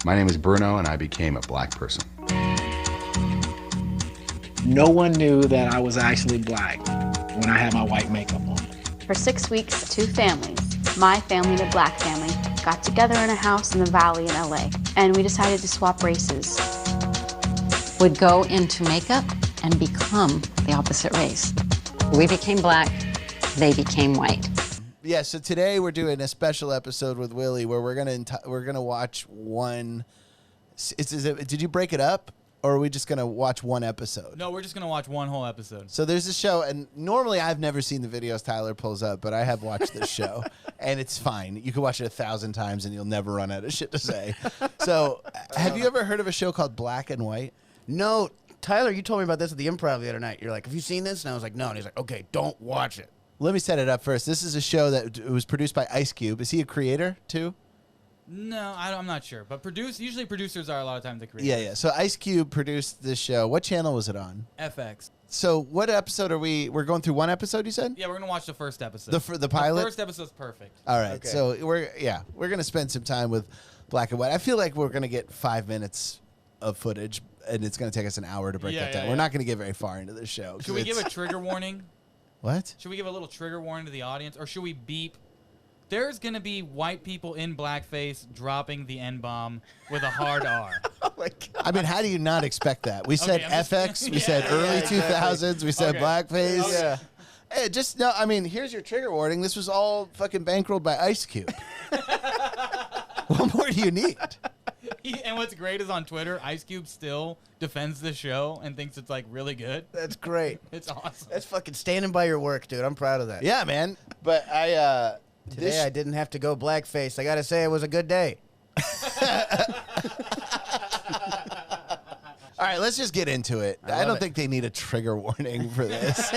My name is Bruno, and I became a black person. No one knew that I was actually black when I had my white makeup on. For 6 weeks, two families, my family and a black family, got together in a house in the Valley in LA, and we decided to swap races. Would go into makeup and become the opposite race. We became black, they became white. Yeah, so today we're doing a special episode with Willie where we're gonna watch one. Did you break it up, or are we just gonna watch one episode? No, we're just gonna watch one whole episode. So there's a show, and normally I've never seen the videos Tyler pulls up, but I have watched this show, and it's fine. You can watch it 1,000 times, and you'll never run out of shit to say. So, have you ever heard of a show called Black and White? No, Tyler, you told me about this at the Improv the other night. You're like, have you seen this? And I was like, no. And he's like, okay, don't watch it. Let me set it up first. This is a show that was produced by Ice Cube. Is he a creator too? No, I'm not sure. But usually producers are a lot of times the creators. Yeah. So Ice Cube produced this show. What channel was it on? FX. So what episode are we? We're going through one episode, you said? Yeah, we're gonna watch the first episode. The pilot. The first episode's perfect. All right. Okay. So we're gonna spend some time with Black and White. I feel like we're gonna get 5 minutes of footage, and it's gonna take us an hour to break that down. Yeah. We're not gonna get very far into this show. Should we give a trigger warning? What? Should we give a little trigger warning to the audience, or should we beep? There's gonna be white people in blackface dropping the N-bomb with a hard R. Oh my God. I mean, how do you not expect that? We said I'm just- FX. We Yeah, said early exactly. 2000s. We said Okay. blackface. Okay. Yeah. Hey, just no. I mean, here's your trigger warning. This was all fucking bankrolled by Ice Cube. What more do you need? And what's great is on Twitter, Ice Cube still defends the show and thinks it's like really good. That's great. It's awesome. That's fucking standing by your work, dude. I'm proud of that. Yeah, man. But Today I didn't have to go blackface. I gotta say it was a good day. All right, let's just get into it. I don't think they need a trigger warning for this.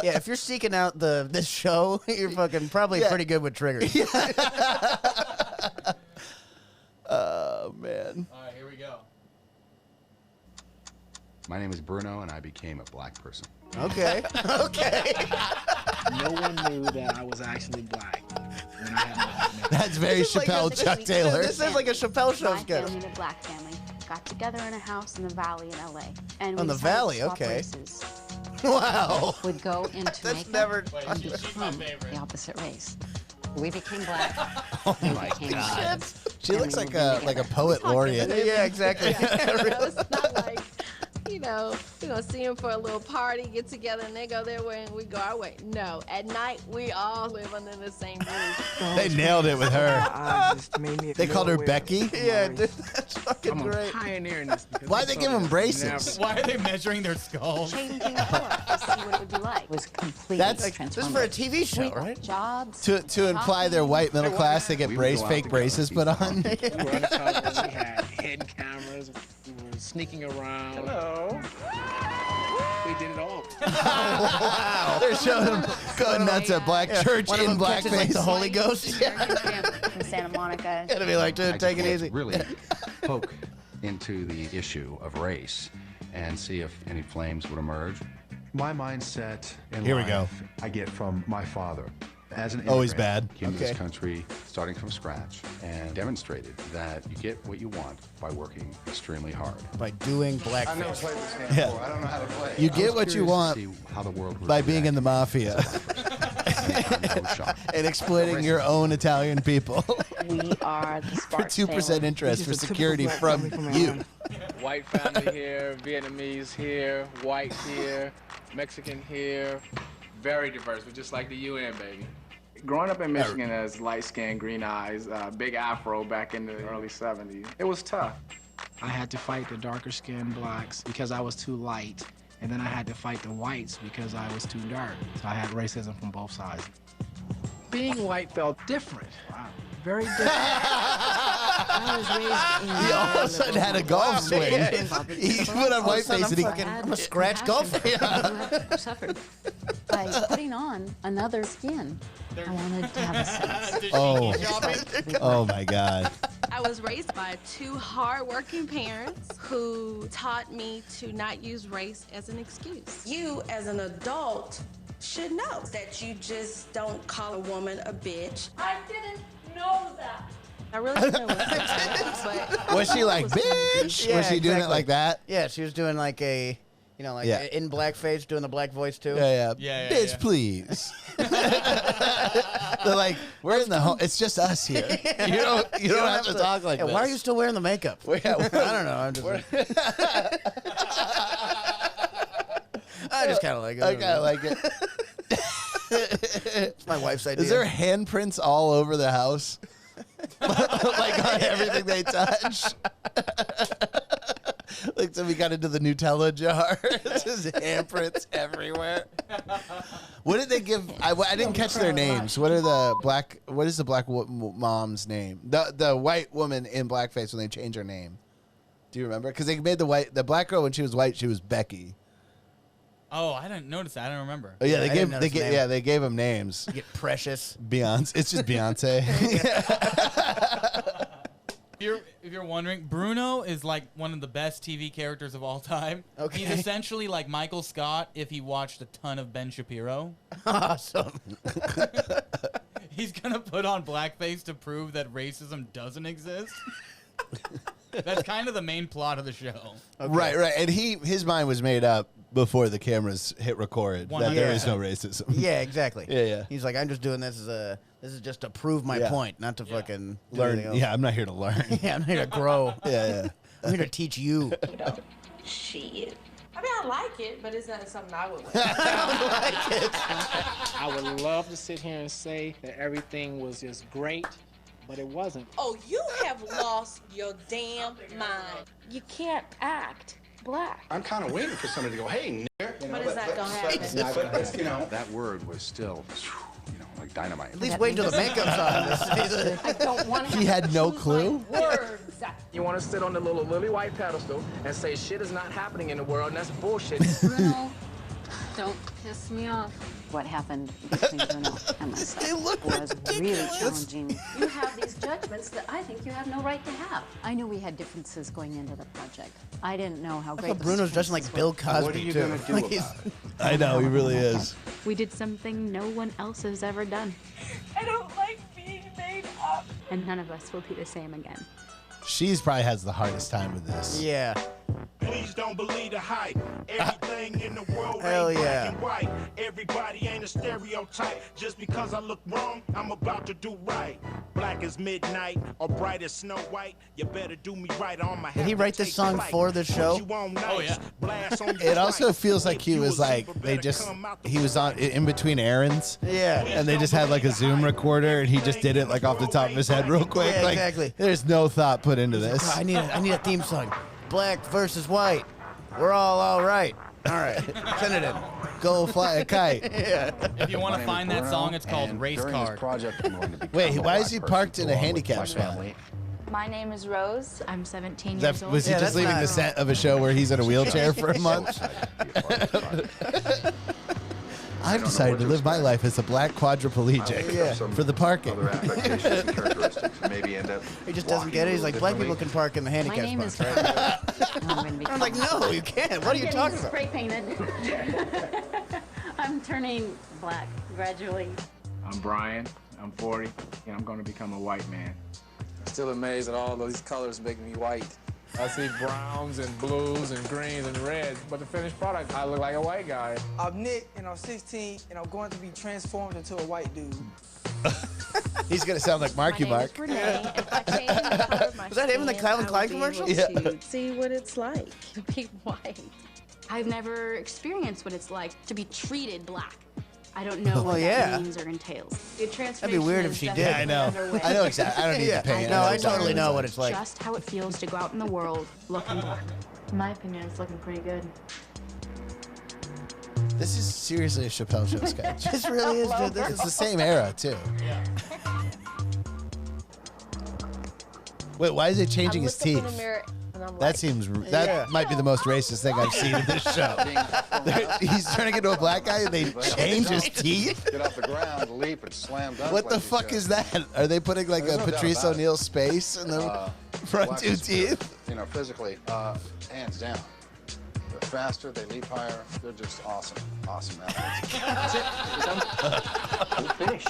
Yeah, if you're seeking out this show, you're fucking probably pretty good with triggers. Oh, man. All right, here we go. My name is Bruno, and I became a black person. Okay. Okay. No one knew that I was actually black when I had my white makeup. That's very This is like Chappelle a- Chuck Taylor. This is like a Chappelle show My sketch. family and a black family got together in a house in the Valley in LA, and we On the decided Valley, to swap okay. races. Wow. Would go into That's makeup never. Wait, and she's my become favorite. the opposite race. We became black, Oh, they my became God. white. She looks And like we a moved in like a together. poet laureate. Yeah, exactly. It's not like, we're going to see them for a little party, get together, and they go their way and we go our way. No, at night, we all live under the same roof. They nailed it with her. They called her Becky. Yeah, dude, that's fucking I'm a great. pioneer in this. because Why'd it's they give 'em something braces? Why are they measuring their skulls? Changing form to see what it would be like. It was completely That's- This is for a TV show, We got right? jobs. To imply they're white middle class, they get We would go out fake together, braces be put fine. on. never- We were undercover. We had hidden cameras. We were sneaking around. Hello. We did it all. They're showing them going nuts at black church One of in them catches, like, blackface. the Holy Ghost. From Santa Monica. Gotta be like, dude, take it I easy. really poke into the issue of race and see if any flames would emerge. My mindset in Here we life, go. I get from my father. As an Always immigrant, bad. Came to Okay. this country starting from scratch and demonstrated that you get what you want by working extremely hard. By doing blackface. Yeah. I don't know how to play. You get what you want See how the world would by being in the react mafia to no shock. and exploiting your own Italian people We are the for Sparks 2% family. interest for security from you. White family here, Vietnamese here, white here, Mexican here. Very diverse. We're just like the UN, baby. Growing up in Michigan as light-skinned, green eyes, big afro back in the early 70s, it was tough. I had to fight the darker skinned blacks because I was too light. And then I had to fight the whites because I was too dark. So I had racism from both sides. Being white felt different. Wow. Very different. I was raised in He all of a sudden had a golf swing. He put on white face and he. I'm a scratch golfer. You have suffered by putting on another skin. I wanted to have a sense. Oh. Oh my God. I was raised by two hardworking parents who taught me to not use race as an excuse. You, as an adult, should know that you just don't call a woman a bitch. I didn't know that. I really didn't know what but Was she like, was kinda bitch? deep. Was she doing it exactly. like that? Yeah, she was doing like a, you know, like Yeah. in blackface, doing the black voice too. Yeah, Bitch, please. They're like, we're in the home. It's just us here. You don't have to talk like Yeah, this. why are you still wearing the makeup? Well, yeah, I don't know. I just kind of like it. I kind of like it. It's my wife's idea. Is there handprints all over the house? Like on everything they touch? Like, so we got into the Nutella jar. It's just handprints everywhere. What did they give? I didn't catch their names. What is the black mom's name? The white woman in blackface when they changed her name. Do you remember? Because they made the black girl when she was white, she was Becky. Oh, I didn't notice that. I don't remember. Oh yeah, I didn't notice the name. they gave them names. You get Precious. Beyonce. It's just Beyonce. If you're wondering, Bruno is like one of the best TV characters of all time. Okay. He's essentially like Michael Scott if he watched a ton of Ben Shapiro. Awesome. He's gonna put on blackface to prove that racism doesn't exist. That's kind of the main plot of the show. Okay. Right. And his mind was made up before the cameras hit record that there is no racism. Yeah, exactly. Yeah. He's like, I'm just doing this this is just to prove my point, not to fucking do Learn. anything else. Yeah, I'm not here to learn. Yeah, I'm here to grow. Yeah. I'm here to teach you. Shit. I mean, I like it, but it's not something I would wear. I would love to sit here and say that everything was just great, but it wasn't. Oh, you have lost your damn mind. You can't act black. I'm kind of waiting for somebody to go, hey, nigger. But it's not gonna happen. But, you know, That word was still, like dynamite. At least wait until the makeup's on. I don't want to. He had no clue? Words. You want to sit on the little lily white pedestal and say shit is not happening in the world, and that's bullshit. Bruno, don't piss me off. What happened between Bruno and myself They look was really ridiculous. challenging. You have these judgments that I think you have no right to have. I knew we had differences going into the project. I didn't know how I great thought those Bruno's dressing like Bill differences Cosby, what are you too. going to do Like about he's- it? I know, he really is. We did something no one else has ever done, I don't like being made up. and none of us will be the same again. She's probably has the hardest time with this. Yeah. Please don't believe the hype. Everything in the world Hell ain't yeah. black and white. Everybody ain't a stereotype. Just because I look wrong, I'm about to do right. Black as midnight or bright as Snow White. You better do me right on my. Did he write this song for the show? Oh, yeah. It also feels like he was like, he was on in between errands. Yeah. And they just had like a Zoom recorder and he just did it like off the top of his head real quick. Yeah, like, exactly. There's no thought put into this. I need a theme song. Black versus white. We're all right. All right. Send it in. Go fly a kite. Yeah. If you want to find that song, it's called Race Card. Wait, why is he parked in a handicap spot? My name is Rose. I'm 17 That, years old. was he Yeah, just that's leaving not- the set of a show where he's in a wheelchair for a month? I've decided to live my life as a black quadriplegic for the parking. He just doesn't get it. He's like, black people can park in the My handicap name is spots, right? I'm gonna be I'm like, no, you can't. What are you talking about? Spray painted. I'm turning black gradually. I'm Brian. I'm 40, and I'm going to become a white man. Still amazed that all these colors make me white. I see browns and blues and greens and reds, but the finished product, I look like a white guy. I'm Nick, and I'm 16, and I'm going to be transformed into a white dude. He's going to sound like Marky Mark. Was that him in the Calvin Klein commercial? Yeah. See what it's like To be white. I've never experienced what it's like to be treated black. I don't know Well, what yeah. that means or entails. The That'd be weird if she did. Yeah, I know. I know exactly. I don't need to pay it. No, I totally know what it's like. Just how it feels to go out in the world looking black. In my opinion, it's looking pretty good. This is seriously a Chappelle Show sketch. This really is, dude. This It's the same era, too. Wait, why is it changing his teeth? That seems that might be the most racist thing I've seen in this show. He's turning into a black guy and they change his teeth. Get off the ground, leap, and slam dunk. What the fuck is that? Are they putting like There's a no doubt Patrice about it. O'Neal space in the front Black two is good, teeth? You know, physically, hands down. They're faster, they leap higher. They're just awesome, awesome athletes. I'm finished.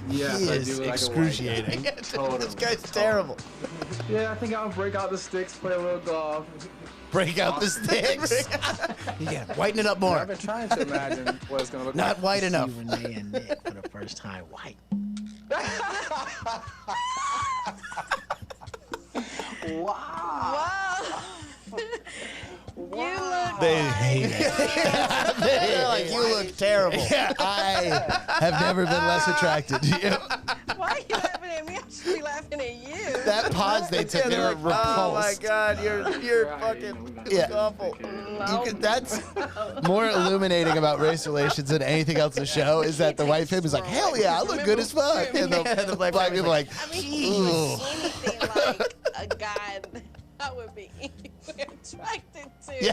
Yes, he I is do look like a white guy. excruciating. This guy's terrible. Yeah, I think I'll break out the sticks, play a little golf. Break out the sticks. Yeah, whiten it up more. I've been trying to imagine what it's gonna look Not like. white enough. See Renee and Nick for the first time white. Wow. You look They hate it. They're like, you look terrible. Yeah, I have never been less attracted to you. Why are you laughing at me? I should be laughing at you. That pause they took, they were repulsed. Oh my God, you're fucking awful. That's more illuminating about race relations than anything else in the show is that the white family's like, hell yeah, I look good as fuck. And the black people are like, I mean, he was anything like a guy I would be attracted to. Yeah.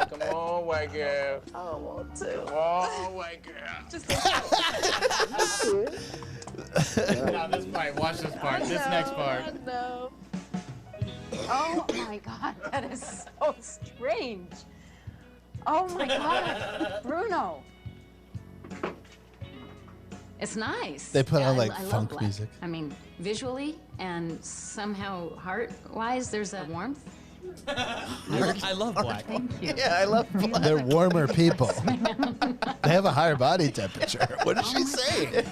Come on, white girl. I don't want to. Come on, white girl. Just Now this part, watch this part, this next part. I know. Oh my God, that is so strange. Oh my God, Bruno. It's nice. They put on, like, I love funk black. music. I mean, visually and somehow heart-wise, there's a warmth. I love black. Thank you. Yeah, I love black. they're warmer people. They have a higher body temperature. What did she say?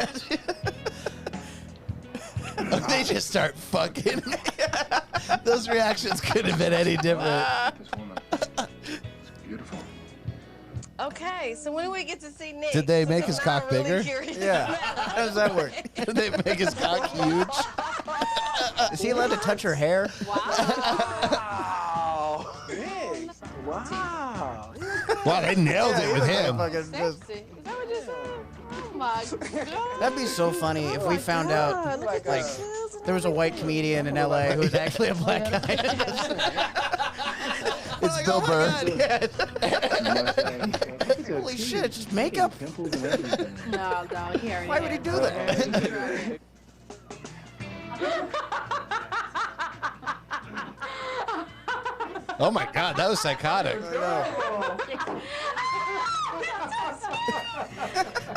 They just start fucking. Those reactions couldn't have been any different. This woman, beautiful. Okay, so when do we get to see Nick? Did they make his I'm cock really bigger? curious Yeah. now. How does that work? Did they make his cock huge? Is he allowed to touch her hair? Wow. Big. Wow. Wow, they nailed it with him. Fucking Sexy. just- Is that what you said? Oh my God. That'd be so funny if we found out, Look at like, those shoes and there was a white comedian in LA who was actually a black guy. It's Bill Burr. Holy shit, it's just makeup. Pimples and everything. No, he already Why would he do that? Oh my God, that was psychotic.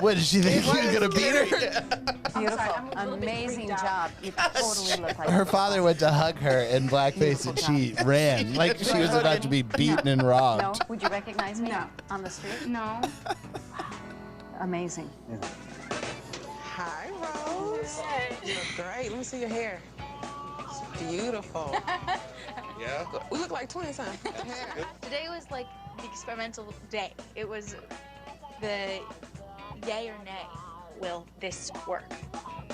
What, did she think he was gonna beat her? Beautiful. Amazing job. You totally look like Her father went to hug her in blackface and she ran like she was about to be beaten and robbed. No? Would you recognize me on the street? No. Amazing. Hi, Rose. You look great. Let me see your hair. It's beautiful. Yeah? We look like twins, huh? Today was like the experimental day. It was the yay or nay. Will this work?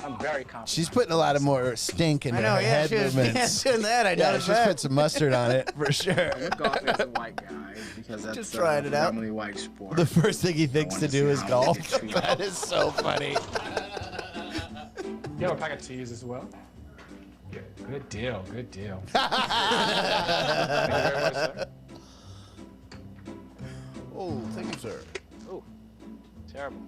I'm very confident. She's putting a lot of more stink into I know, her yeah, head she was movements. doing that, I Yeah, noticed she's that. put some mustard on it for sure. I'm golfing as a white guy because that's Just trying it out. predominantly white sport. The first thing he thinks to do is golf. That is so funny. You have a pack of teas as well? Good deal, good deal. Oh, thank you, sir. Ooh, terrible.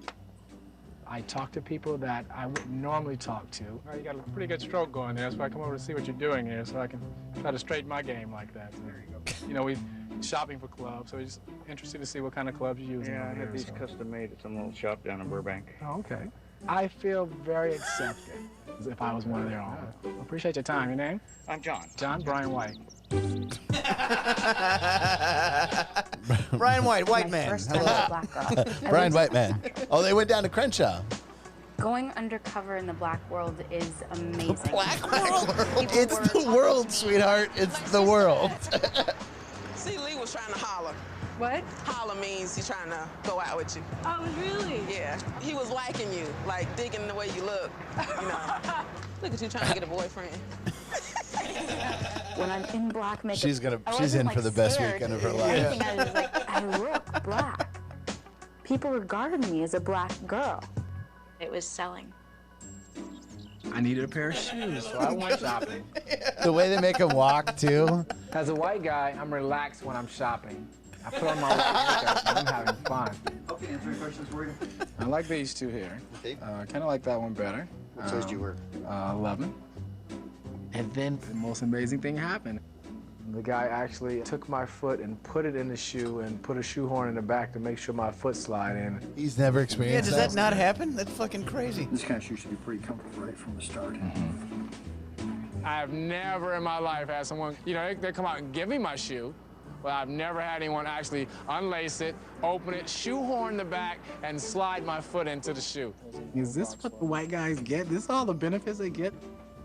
I talk to people that I wouldn't normally talk to. You got a pretty good stroke going there, so I come over to see what you're doing here, so I can try to straighten my game like that. There you go. You know, we're shopping for clubs, so we're just interested to see what kind of clubs you're using. Yeah, I over had here, these so. custom made at some little shop down in Burbank. Oh, okay. I feel very accepted, as if I was one of their own. Appreciate your time. Your name? I'm John. John Brian White. Brian White, white man. First time as a black girl. Brian White man. Oh, they went down to Crenshaw. Going undercover in the black world is amazing. Black world? It's the world, sweetheart. It's the world. See, Lee was trying to holler. What? Holler means he's trying to go out with you. Oh, really? Yeah. He was liking you, like digging the way you look. You know. Look at you trying to get a boyfriend. When I'm in black makeup, She's I in wasn't, for the best scared. weekend of her If life. anything, I was like, I look black. People regarded me as a black girl. It was selling. I needed a pair of shoes, so I went shopping. The way they make him walk, too. As a white guy, I'm relaxed when I'm shopping. I put on my white makeup and I'm having fun. Okay, answer your questions for you. I like these two here. Okay. Kind of like that one better. What size do you wear? 11. And then the most amazing thing happened. The guy actually took my foot and put it in the shoe and put a shoehorn in the back to make sure my foot slide in. He's never Yeah, experienced does that not happen? That's fucking crazy. This kind of shoe should be pretty comfortable right from the start. I've never in my life had someone, you know, they come out and give me my shoe, but I've never had anyone actually unlace it, open it, shoehorn the back, and slide my foot into the shoe. Is this what the white guys get? This all the benefits they get?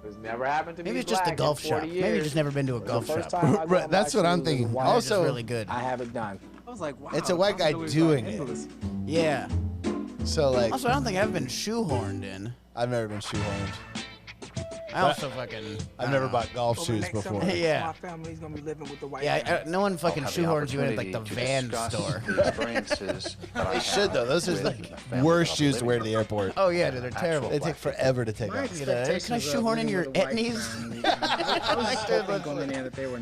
It's never happened to me. Maybe it's just a golf shop. Maybe you've just never been to a golf shop. Right, that's what I'm thinking. Also, really good. I have it done. I was like, wow. it's a white guy doing it. Yeah. So like, Also, I don't think I've been shoehorned in. I've never been shoehorned. I also fucking. I've never bought golf shoes before. Yeah. My family's gonna be living with the white. Yeah, no one fucking shoehorns you in at like the van store. They should though. Those are the worst shoes to wear to the airport. Oh yeah, dude, they're terrible. They take forever to take My off. Can I shoehorn in your etnies?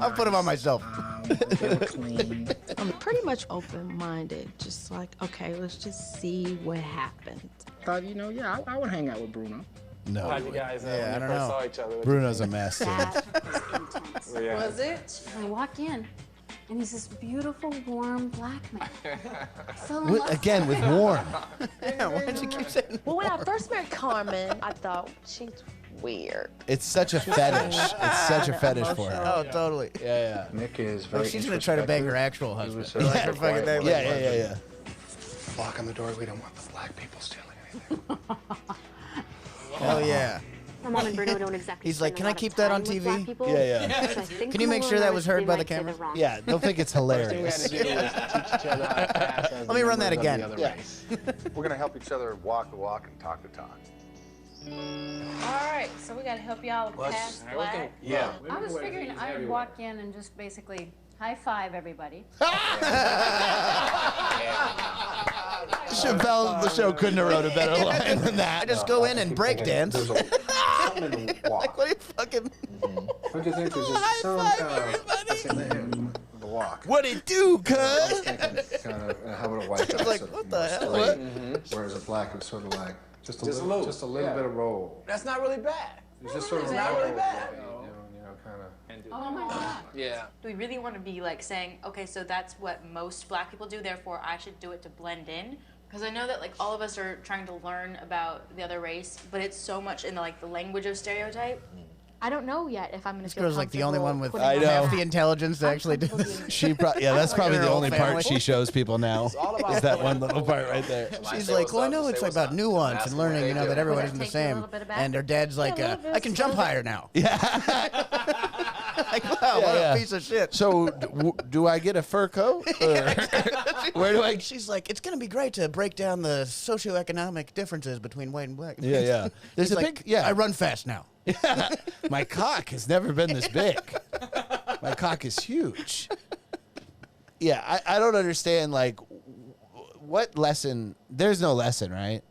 I'll put them on myself. They were clean. I'm pretty much open-minded, just like, okay, let's just see what happens. Thought, you know, yeah, I would hang out with Bruno. No. How'd you guys Yeah, when I you don't first know. saw each other? Bruno's a mess. Dude. Was it? I walk in, and he's this beautiful, warm black man. Again with warm. Yeah, why did you keep saying? Well, when I first met Carmen, I thought she's weird. It's such a fetish. It's such a fetish for her. Oh, totally. Yeah, Nick is Like very. she's gonna try to bang her actual husband. Yeah. Like her fucking name. yeah. Lock on the door. We don't want the black people stealing anything. Hell yeah. My mom and Bruno don't exactly. He's like, spend can a I lot of keep that on time with TV? black people, Yeah. so I think Can you the make more sure that was they heard by the might say they're cameras? wrong. Yeah, they'll think it's hilarious. Let me run that again. We're gonna help each other walk the walk and talk the talk. All right, so we gotta help y'all pass black. Yeah. I was figuring I would walk in and just basically high five everybody. Chappelle, the show couldn't have wrote a better line than that. I just go in and break dance. Like, what are you fucking? Don't you think there's just some kind of the walk? What it do, cuz? Kind of how would a white guy Like, sort of what the hell? straight, whereas a black is sort of like just a little bit of roll. That's not really bad. It's just sort of It's not really bad. you know, kind of. Oh my God. Yeah. Do we really want to be like saying, okay, so that's what most black people do, therefore I should do it to blend in? Because I know that like all of us are trying to learn about the other race, but it's so much in the language of stereotype. I don't know yet if I'm gonna This feel girl's like the only one with comfortable I putting know. on half the that. intelligence to actually do this. That's probably Her the whole only family. part she shows people now. Is that one little part right there. She's like, well, I know it's about nuance and learning, you know, that everyone isn't the Takes a little same. bit of back. And her dad's like, Yeah, a little bit, I can jump higher now. Yeah. Like, wow, what Yeah. a piece of shit. So, do I get a fur coat? Or where do I? She's like, it's gonna be great to break down the socioeconomic differences between white and black. Yeah. There's He's a like, big. Yeah. I run fast now. My cock has never been this big. My cock is huge. Yeah, I don't understand, like, what lesson? There's no lesson, right?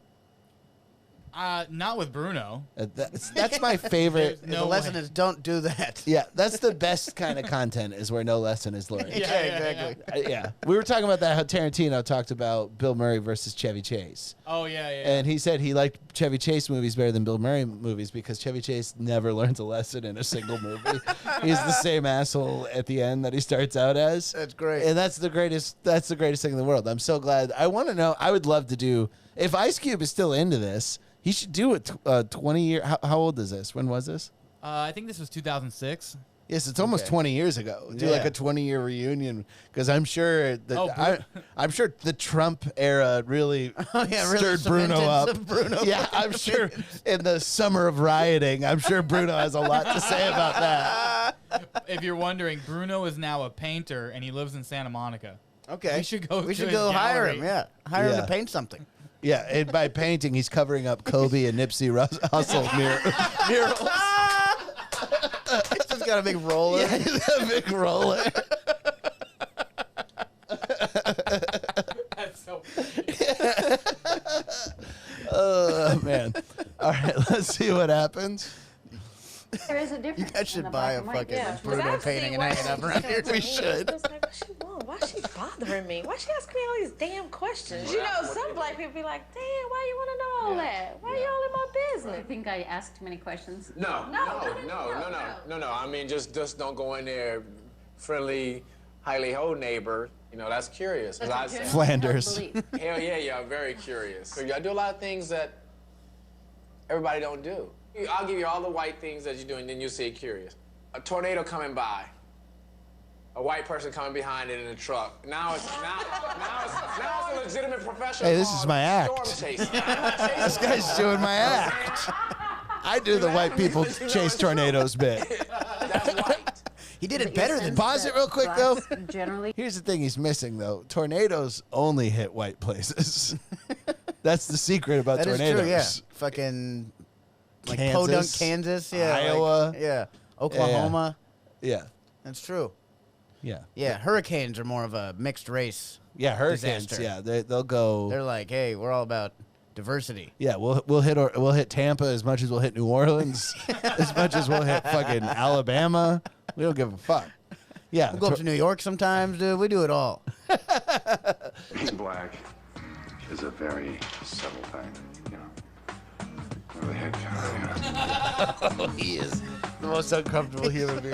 Not with Bruno. That's my favorite. The lesson is don't do that. Yeah, that's the best kind of content is where no lesson is learned. Yeah, exactly. Yeah. We were talking about that, how Tarantino talked about Bill Murray versus Chevy Chase. Oh, yeah. And he said he liked Chevy Chase movies better than Bill Murray movies because Chevy Chase never learns a lesson in a single movie. He's the same asshole at the end that he starts out as. That's great. And that's the greatest thing in the world. I'm so glad. I want to know, I would love to do, if Ice Cube is still into this, he should do it 20 years. How old is this? When was this? I think this was 2006. Yes, it's almost 20 years ago. Do like a 20-year reunion because I'm sure that I'm sure the Trump era really stirred Bruno up. Yeah, I'm sure in the summer of rioting, I'm sure Bruno has a lot to say about that. If you're wondering, Bruno is now a painter and he lives in Santa Monica. Okay. We should go. We to should his go hire gallery. him. Yeah, hire him to paint something. Yeah, and by painting, he's covering up Kobe and Nipsey Hussle murals. He's just got a big roller. Yeah, he's got a big roller. That's so. Oh man! All right, let's see what happens. There is a difference. You guys should buy a fucking Bruno I've painting seen and hang it up around here. We should. I was like, what she want? Why she bothering me? Why she asking me all these damn questions? You know, some black people be like, damn, why you want to know all that? Why you all in my I business? think I asked too many questions. No. I mean, just don't go in there friendly, highly ho neighbor, you know, that's curious. As I say. Flanders. Hell yeah, y'all very curious. So y'all do a lot of things that everybody don't do. I'll give you all the white things that you do, and then you'll say curious. A tornado coming by. A white person coming behind it in a truck. Now it's a legitimate profession. Hey, this is my act. Storm chasing. This guy's doing my act. I do the white people chase tornadoes bit. That's white. He did it better than. Pause it real quick, though. Generally. Here's the thing he's missing, though. Tornadoes only hit white places. That's the secret about That is tornadoes. true, yeah. Fucking like Kansas, Podunk, Kansas, yeah. Iowa. Like, yeah. Oklahoma. Yeah. That's true. Yeah. Yeah, hurricanes are more of a mixed race. Yeah, hurricanes. disaster. Yeah, they'll go. They're like, hey, we're all about diversity. Yeah, we'll hit Tampa as much as we'll hit New Orleans, as much as we'll hit fucking Alabama. We don't give a fuck. Yeah, We'll go up to New York sometimes, dude. We do it all. Being black is a very subtle thing, you know. Really head He is the most uncomfortable human being.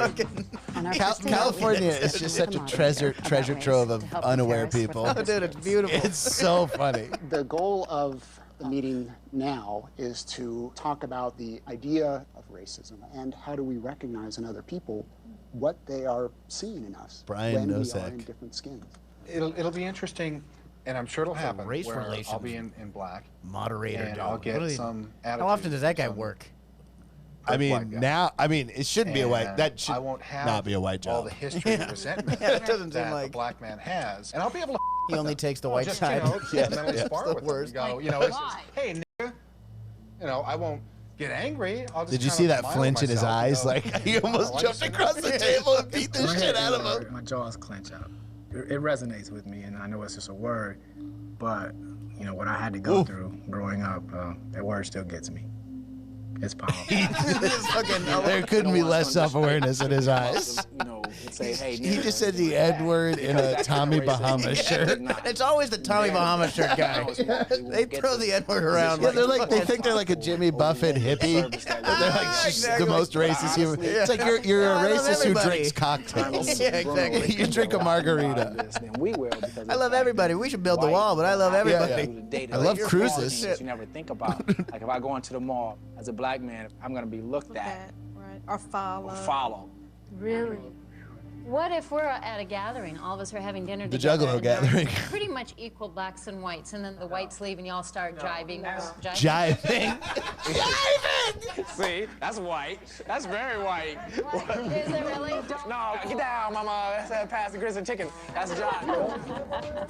On our first California date, is just such a treasure trove of unaware people. Oh, dude, it's beautiful. It's so funny. The goal of the meeting now is to talk about the idea of racism and how do we recognize in other people what they are seeing in us Brian when we are NOSEK. in different skins. It'll be interesting, and I'm sure it'll happen. race where relations I'll be in black. Moderator. And dude. I'll What get do they- some How attitude often does that guy from work? I mean, white guy. now, it shouldn't be a white. And That should I won't have not be a white all job. the history and resentment Yeah, it doesn't that seem like the black man has, and I'll be able to. he only takes the Well, white just, side. You know, Yeah, mentally yeah. spar It's the with worst. them. You know, it's just, hey, nigga. You know, I won't get angry. I'll just Did you kind see of that smile flinch in his myself, eyes? you know, Like he almost jumped across the table and beat the My shit head out of hurt, him. My jaws clench out. It resonates with me, and I know it's just a word, but you know what I had to go through growing up. That word still gets me. It's powerful. There couldn't be less self-awareness in his eyes. You know, and say, hey, He just said the N-word in a Tommy Bahama shirt. It's always the Tommy Bahama shirt guy. They throw the N-word around. Yeah, they think they're like a Jimmy Buffett hippie. But they're like Exactly. the most racist human. It's like you're a I love racist who everybody. drinks cocktails. Yeah, exactly. You drink a margarita. We will because I love everybody. We should build the wall, but I love everybody. I love cruises. You never think about. Like if I go into the mall as a black man, I'm gonna be looked at Right. Or follow. follow. Really? What if we're at a gathering, all of us are having dinner The together, Juggalo and there's gathering. pretty much equal blacks and whites, and then the whites leave and y'all start jiving. Jiving. See, that's white. That's very white. Is it really? No, get down, mama. That's that pass the grits and chicken. That's jive.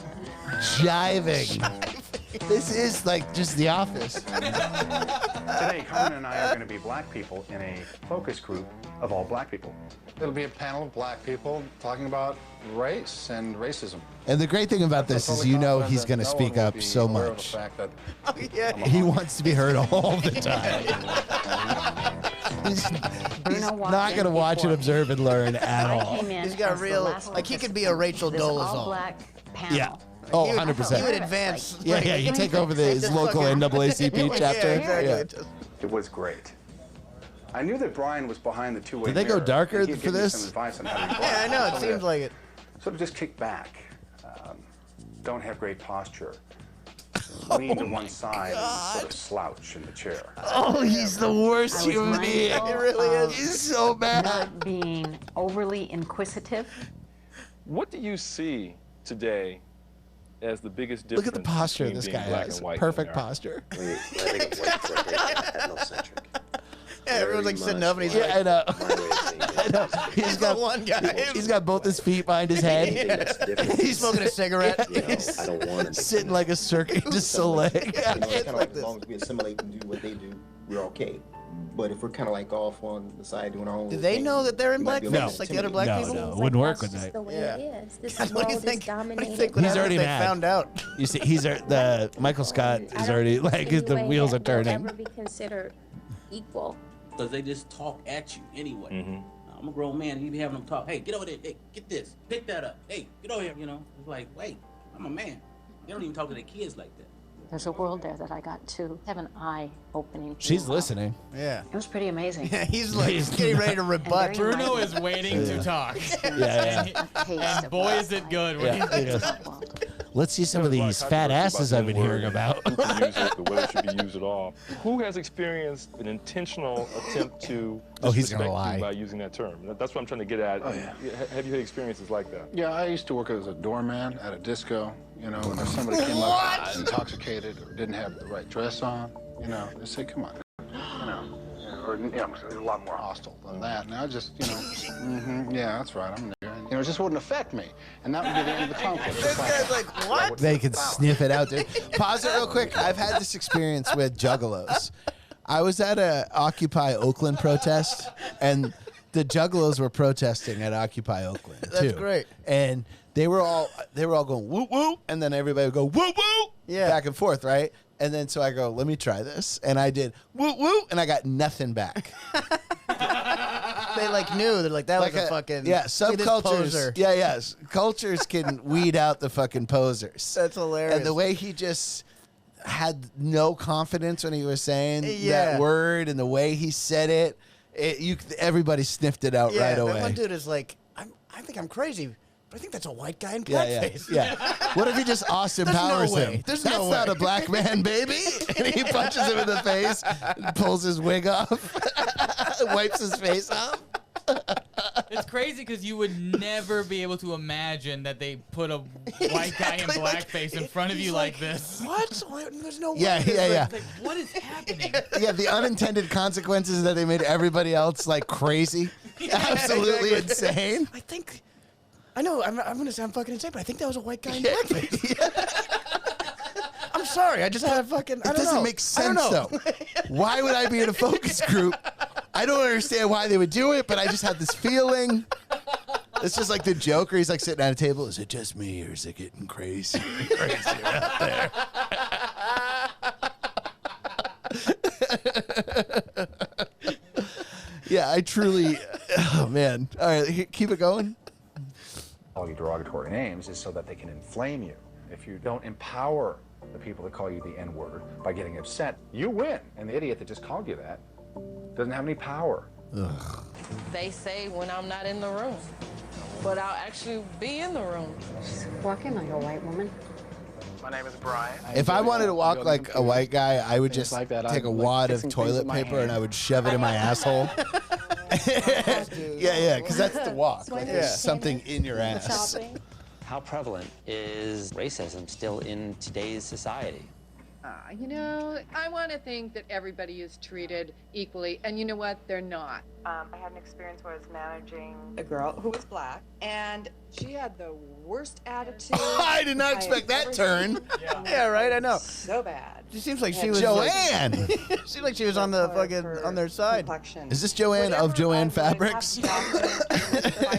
Jiving. This is like just The Office. Today, Carmen and I are going to be black people in a focus group of all black people. It'll be a panel of black people talking about race and racism. And the great thing about this is, you know, he's going to speak up so much. He wants to be heard all the time. He's not going to watch and observe and learn at all. He's got real, like he could be a Rachel Dolezal. Black panel. Yeah. Oh, He would- 100%. He would advance. Yeah, you take over his local NAACP chapter. Yeah, exactly. It was great. I knew that Brian was behind the two-way Did they go mirror, darker and he'd for give me this? some advice on how to be Yeah, I know. It seems like it. Sort of just kick back. Don't have great posture. Lean to one side and sort of slouch in the chair. Oh, he's the worst human being. mindful He really is. of He's so bad. Not being overly inquisitive. What do you see today as the biggest Look difference at the posture between this being guy black has. and white in Perfect America? posture. Yeah, everyone's like sitting up and he's Yeah, like, I know. I know. He's got one guy. He's got both his feet behind his head. Yeah. He's smoking a cigarette. He's sitting like a Cirque du Soleil. It's kind of like as long as we assimilate and do what they do, we're okay. But if we're kind of like off on the side doing our own Do little they thing, know that they're in we might be a little blackface like the other black people? No, it wouldn't work with That's that. the way Yeah. it is. This God, what do you world think? is What do you dominated. think would He's happen already if they mad. found out? You see, the Michael Scott is already like the wheels are turning. Never be considered equal. Because they just talk at you anyway. I'm a grown man, and you be having them talk, hey, get over there, hey, get this, pick that up, hey, get over here, you know. It's like, wait, I'm a man. They don't even talk to their kids like that. There's a world there that I got to have an eye-opening. She's view of. listening. Yeah. It was pretty amazing. Yeah, he's like getting ready to rebut. Bruno is waiting to talk. And boy, is it good. When Let's see some of these fat asses I've been hearing about. Who can use it, whether it should be used at all. Who has experienced an intentional attempt to he's gonna disrespect lie. you by using that term? That's what I'm trying to get at. Oh, yeah. Have you had experiences like that? Yeah, I used to work as a doorman at a disco, and if somebody came up intoxicated or didn't have the right dress on, they say, come on, or, a lot more hostile than that. And I just, yeah, that's right, I'm there. It just wouldn't affect me, and that would be the end of the conflict. This guy's like, what? They can sniff it out, dude. Pause it real quick. I've had this experience with juggalos. I was at a Occupy Oakland protest, and the juggalos were protesting at Occupy Oakland too. That's great. And they were all going woo woo, and then everybody would go woo woo, back and forth, right? And then so I go, let me try this, and I did woo woo, and I got nothing back. They knew. They're like, that was a fucking subcultures. Yes, cultures can weed out the fucking posers. That's hilarious. And the way he just had no confidence when he was saying that word, and the way he said it, everybody sniffed it out right away. That one dude is like, I think I'm crazy, but I think that's a white guy in blackface. Yeah. What if he just Austin Powers him? That's not a black man, baby. And he punches him in the face, pulls his wig off, wipes his face off. It's crazy because you would never be able to imagine that they put a white guy in blackface in front of you like this. What? There's no way. Yeah. Like, what is happening? Yeah, the unintended consequences is that they made everybody else crazy. Absolutely insane. I know, I'm going to sound fucking insane, but I think that was a white guy in blackface. I'm sorry, I just had a fucking, It doesn't make sense, though. Why would I be in a focus group? I don't understand why they would do it, but I just had this feeling. It's just like the Joker. He's sitting at a table. Is it just me, or is it getting crazier out there? Yeah, I truly, oh man. All right, keep it going. All you derogatory names is so that they can inflame you. If you don't empower the people that call you the N-word by getting upset, you win. And the idiot that just called you that doesn't have any power. Ugh. They say when I'm not in the room, but I'll actually be in the room. She's walking like a white woman. My name is Brian. If I wanted to walk like a white guy, I would just take a wad of toilet paper and I would shove it in my asshole. Yeah, because that's the walk. There's something in your ass. How prevalent is racism still in today's society? I want to think that everybody is treated equally, and you know what? They're not. I had an experience where I was managing a girl who was black, and she had the worst attitude. I did not expect that turn. Yeah, right. I know. So bad. She seems like she was Joanne. Seemed like she was on the fucking on their side. Is this Joanne of Joanne Fabrics?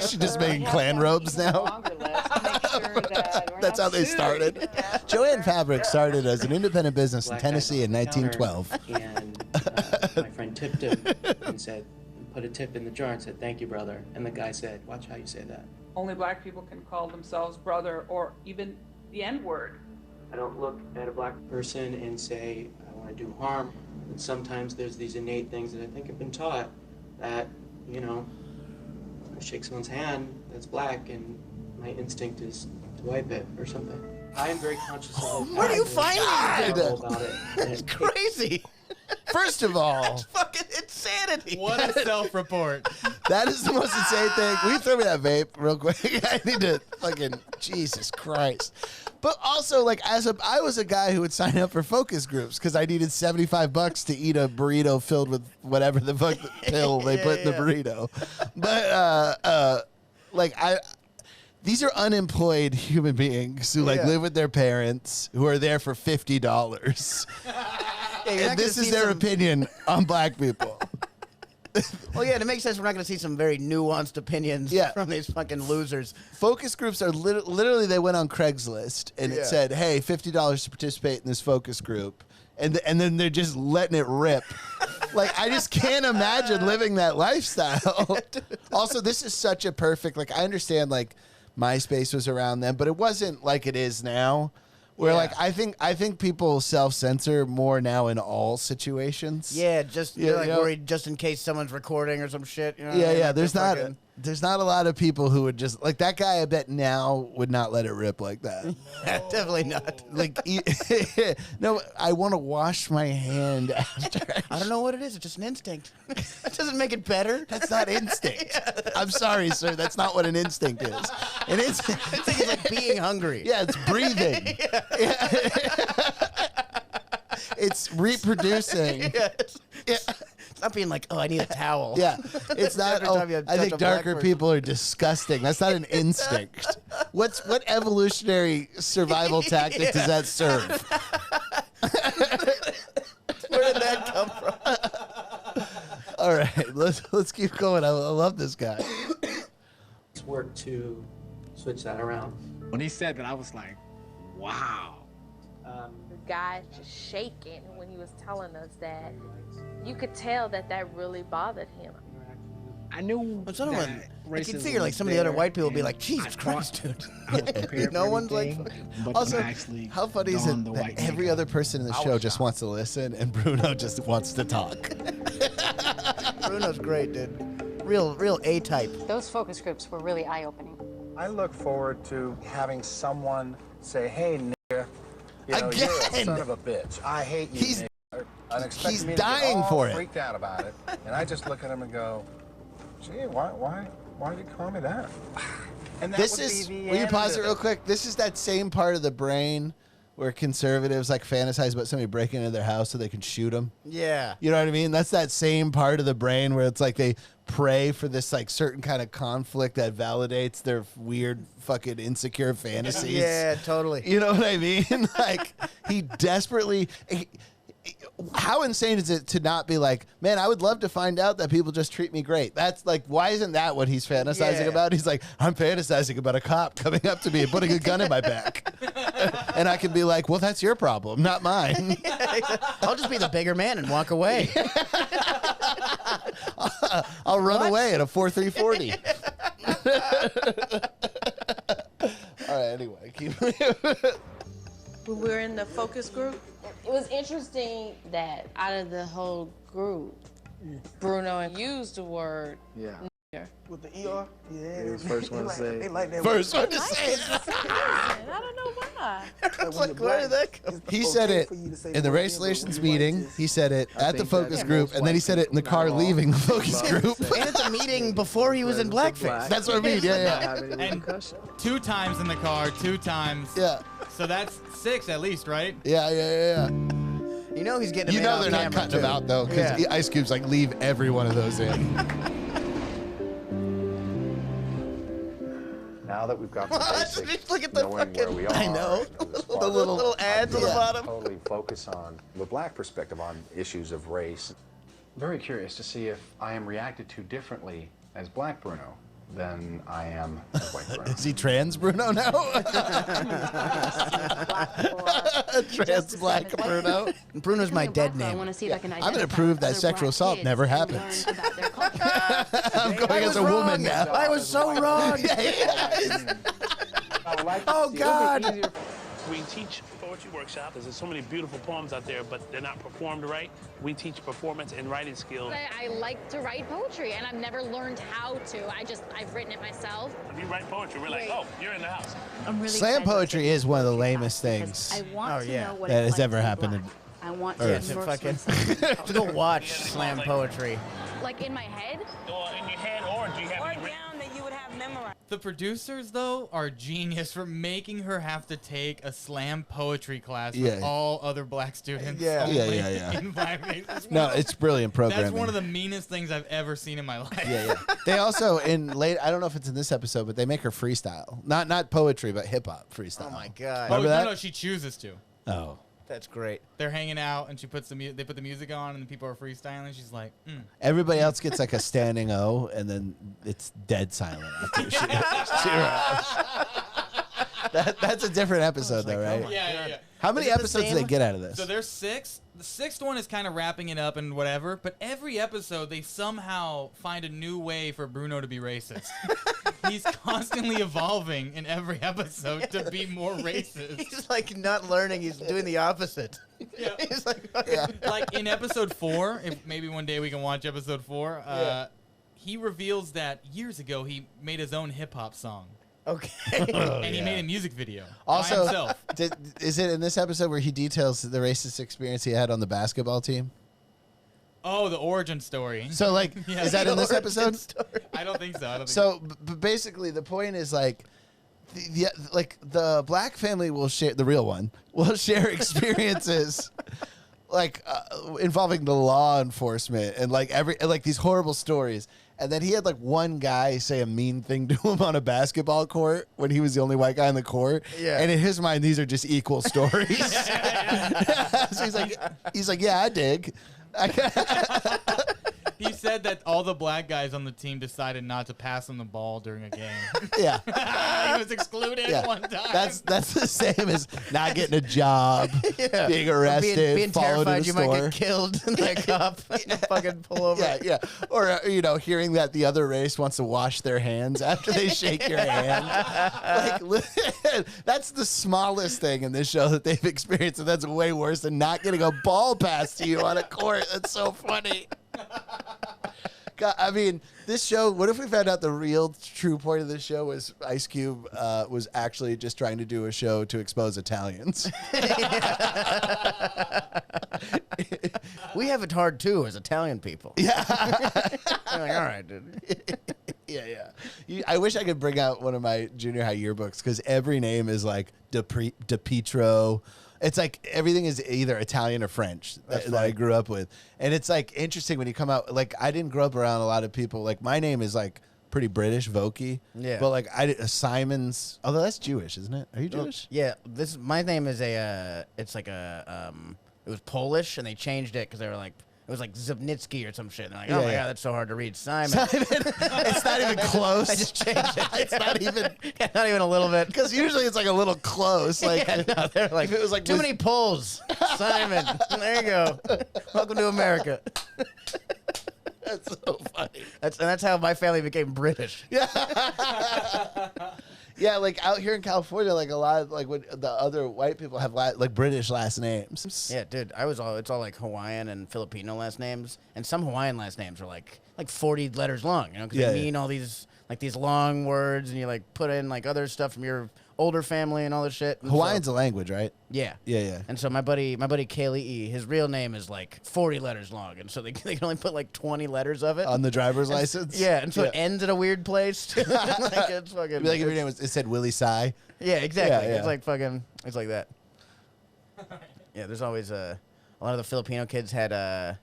She's just making clan robes now. That's how they started. Joanne Fabrics started as an independent business in Tennessee in 1912. And my friend tipped him and said, put a tip in the jar and said, "Thank you, brother." And the guy said, "Watch how you say that." Only black people can call themselves brother or even the N-word. I don't look at a black person and say, I want to do harm. But sometimes there's these innate things that I think have been taught that, I shake someone's hand that's black and my instinct is to wipe it or something. I am very conscious of it. Where do you find about it? That's crazy. First of all, that's fucking insanity. What a self-report. That is the most insane thing. Will you throw me that vape real quick? I need to fucking, Jesus Christ. But also, I was a guy who would sign up for focus groups because I needed $75 to eat a burrito filled with whatever the fuck pill they put in the burrito. But these are unemployed human beings who live with their parents who are there for $50. And this is their opinion on black people. Well, yeah, it makes sense. We're not going to see some very nuanced opinions from these fucking losers. Focus groups are literally, they went on Craigslist and it said, hey, $50 to participate in this focus group. And then they're just letting it rip. I just can't imagine living that lifestyle. Also, this is such a perfect, I understand, MySpace was around then, but it wasn't like it is now, Where like I think people self-censor more now in all situations. Yeah, just Yeah, like you know? worried just in case someone's recording or some shit. You know? Yeah, yeah. Like There's they're not fucking- there's not a lot of people who would just like that guy. I bet now would not let it rip like that. Definitely not. Like, no, I want to wash my hand after. I don't know what it is. It's just an instinct. That doesn't make it better. That's not instinct. I'm sorry, sir. That's not what an instinct is. An instinct is like being hungry. Yeah, it's breathing. It's reproducing. It's not being like, oh, I need a towel. Yeah, it's not. Every Oh, time you I touch think a black darker person. people are disgusting. That's not an instinct. What evolutionary survival tactic does that serve? Where did that come from? All right, let's keep going. I love this guy. Let's work to switch that around. When he said that, I was like, wow. The guy just shaking when he was telling us that. You could tell that really bothered him. I knew But someone, that I can racism figure like was some of the other there, white people would be and like, Jesus Christ, dude. I was prepared No for one's like, everything, but Also, I'm actually how funny is it donned the that white every makeup. other person in the show just wants to listen, and Bruno just wants to talk? Bruno's great, dude. Real A-type. Those focus groups were really eye-opening. I look forward to having someone say, hey, nigga, you know, you're a Again! son of a bitch. I hate you, He's- nigga. Unexpected he's me to get dying all for it. freaked out about it. And I just look at him and go, gee, why did you call me that? And that This would is. be the Will you end pause it of real quick? This is that same part of the brain where conservatives like fantasize about somebody breaking into their house so they can shoot them. Yeah. You know what I mean? That's that same part of the brain where it's like they pray for this like certain kind of conflict that validates their weird fucking insecure fantasies. Yeah, totally. You know what I mean? Like he desperately. How insane is it to not be like, man, I would love to find out that people just treat me great. That's like, why isn't that what he's fantasizing Yeah. about? He's like, I'm fantasizing about a cop coming up to me and putting a gun in my back. And I can be like, well, that's your problem, not mine. I'll just be the bigger man and walk away. I'll run away at a 4.340. All right, anyway, keep When we were in the focus group, it was interesting that out of the whole group, Bruno used the word Yeah. nigger. With the ER? Yeah. He was the first one to say it. They like that First word. one to say it. I don't know why. It's like, where did that come from? He said it in the race relations meeting. He said it at the think focus that's group, most and then he white said it in the people, car not all, leaving the focus love group. to say And it's a meeting before he was in blackface. That's what I mean. Yeah, yeah. And 2 times in the car, 2 times. Yeah. So that's 6 at least, right? Yeah, yeah, yeah, yeah. You know he's getting You him in know on they're not camera, cutting too. them out though, because Yeah. Ice Cube's like, leave every one of those in. Now that we've got the basic Look at the knowing where fucking- we are, I know. as The far little as ads on the yeah, bottom. Totally focus on the black perspective on issues of race. Very curious to see if I am reacted to differently as Black Bruno than I am as White Bruno. Is he trans Bruno now? Trans black Bruno. Bruno's my dead I name. want to see if I can I'm identify going to prove with that other sexual black assault kids never and happens. learn about their culture. I'm going I as was a wrong. woman now. I was so wrong. Oh, God. We teach poetry workshop. There's so many beautiful poems out there, but they're not performed right. We teach performance and writing skills. I like to write poetry, and I've never learned how to. I've written it myself. If you write poetry, we're like, oh, you're in the house. I'm really Slam excited poetry is one of the lamest things I want to know what that it's has like ever to be happened. black. I want Earth. to Yes, immerse fucking. myself. To go watch slam poetry. Like in my head. Or in your head, or do you have it written? That you would have memorized. The producers, though, are genius for making her have to take a slam poetry class Yeah. with all other black students. Yeah. only Yeah, yeah. in blackface. No, it's brilliant programming. That's one of the meanest things I've ever seen in my life. Yeah, yeah. They also I don't know if it's in this episode, but they make her freestyle. Not poetry, but hip hop freestyle. Oh my God. Oh, Remember that? no, she chooses to. Oh. That's great. They're hanging out, and she puts they put the music on, and the people are freestyling. She's like, Everybody else gets like a standing O, and then it's dead silent after she raps. That's a different episode, though, right? Yeah. How many Is it the episodes do they same? get out of this? So there's 6, The 6th one is kind of wrapping it up and whatever, but every episode they somehow find a new way for Bruno to be racist. He's constantly evolving in every episode to be more racist. He's like not learning, he's doing the opposite. Yeah. He's like, Like in episode 4, if maybe one day we can watch episode 4, he reveals that years ago he made his own hip-hop song. Okay. And he made a music video by Also, himself. is it in this episode where he details the racist experience he had on the basketball team? Oh, the origin story. So, like, Yeah. is that in this episode? I don't think so. So, but basically, the point is like, the black family will share, the real one will share experiences, like involving the law enforcement and like these horrible stories. And then he had like one guy say a mean thing to him on a basketball court when he was the only white guy on the court. Yeah. And in his mind, these are just equal stories. So he's like, yeah, I dig. He said that all the black guys on the team decided not to pass him the ball during a game. Yeah. He was excluded one time. That's the same as not getting a job, being arrested, being followed terrified in a you store. might get killed and like cop fucking pull over. Yeah. Or hearing that the other race wants to wash their hands after they shake your hand. Like, that's the smallest thing in this show that they've experienced, and that's way worse than not getting a ball passed to you on a court. That's so funny. God, I mean, this show, what if we found out the real true point of this show was Ice Cube was actually just trying to do a show to expose Italians? We have it hard too as Italian people. Yeah. You're like, all right, dude. Yeah. I wish I could bring out one of my junior high yearbooks because every name is like De Pietro. It's like everything is either Italian or French that I grew up with. And it's like interesting when you come out. Like, I didn't grow up around a lot of people. Like, my name is like pretty British, Vokey. Yeah. But like, Simon's, although that's Jewish, isn't it? Are you Jewish? Yeah. My name is it's like it was Polish and they changed it because they were like, it was like Zubnitsky or some shit. And they're like, oh my God, that's so hard to read. Simon. It's not even close. I just changed it. It's not even a little bit. Because usually it's like a little close. Like, no, they're like, if it was like too many pulls. Simon. There you go. Welcome to America. That's so funny. That's how my family became British. Yeah, like out here in California, like a lot of, like when the other white people have like British last names. Yeah, dude, it's all like Hawaiian and Filipino last names, and some Hawaiian last names are like 40 letters long, you know, because they mean all these like these long words, and you like put in like other stuff from your older family and all this shit. And Hawaiian's a language, right? Yeah. Yeah. And so my buddy Kaylee, his real name is like 40 letters long, and so they can only put like 20 letters of it on the driver's license. Yeah, and so it ends at a weird place. Like it's fucking. It'd be like if your name it said Willie Simon. Yeah, exactly. Yeah. It's like fucking. It's like that. Yeah, there's always a lot of the Filipino kids had and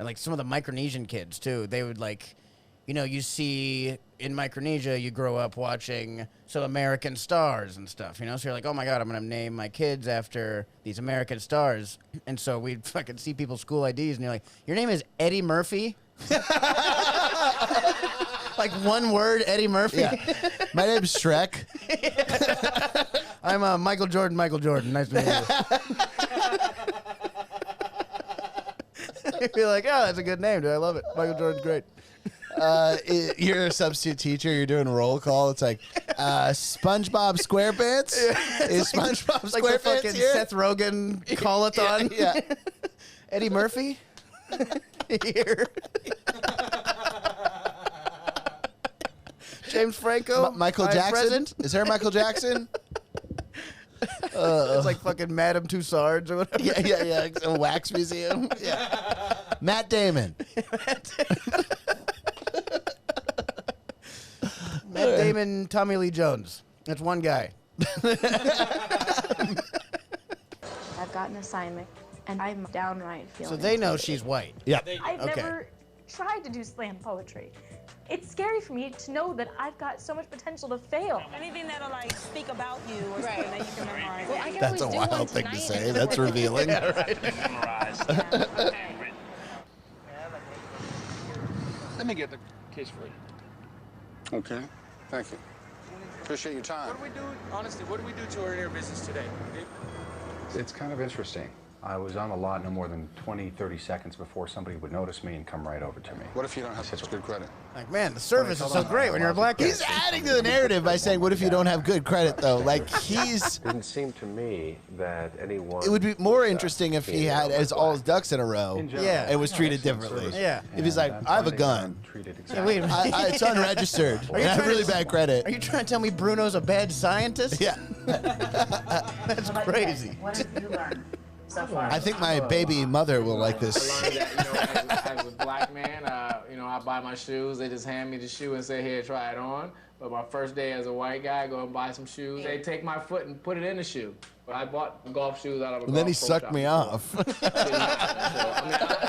like some of the Micronesian kids too. They would like, you know, you see in Micronesia, you grow up watching some American stars and stuff, you know? So you're like, oh my God, I'm going to name my kids after these American stars. And so we'd fucking see people's school IDs and you're like, your name is Eddie Murphy? Like one word, Eddie Murphy? Yeah. My name's Shrek. I'm Michael Jordan. Nice to meet you. You're like, oh, that's a good name, dude. I love it. Michael Jordan's great. You're a substitute teacher. You're doing roll call. It's like SpongeBob SquarePants. Is SpongeBob like the SquarePants fucking here? Seth Rogen call-a-thon. Yeah. Eddie Murphy here. James Franco. Michael I'm Jackson. present. Is there a Michael Jackson? It's like fucking Madame Tussauds or whatever. Yeah. Like a wax museum. Yeah. Matt Damon. Matt Damon, Tommy Lee Jones. That's one guy. I've got an assignment, and I'm downright feeling. So they know she's white. Yeah. I've Okay. never tried to do slam poetry. It's scary for me to know that I've got so much potential to fail. Anything that'll like speak about you or something that you can memorize. Well, I can That's a always do one wild thing to tonight say. if That's we're- revealing. Yeah, right. Let me get the case for you. Okay, thank you. Appreciate your time. What do we do, honestly, what do we do to our inner business today? It's kind of interesting. I was on the lot no more than 20, 30 seconds before somebody would notice me and come right over to me. What if you don't have such good credit? Like, man, the service is so great when you're a black guy. He's adding to the narrative by saying, what if you don't have good credit, though? Like, he's... Didn't seem to me that anyone... It would be more interesting if he had all his ducks in a row and was treated differently. Yeah. If he's like, I have a gun. Yeah, wait a minute. It's unregistered. I have really bad credit. Are you trying to tell me Bruno's a bad scientist? Yeah. That's crazy. What have you learned so far? I think my baby mother will like this. I learned that, as a black man, I buy my shoes. They just hand me the shoe and say, here, try it on. But my first day as a white guy, I go and buy some shoes. They take my foot and put it in the shoe. But I bought golf shoes out of a And then he golf pro sucked shop me before. off.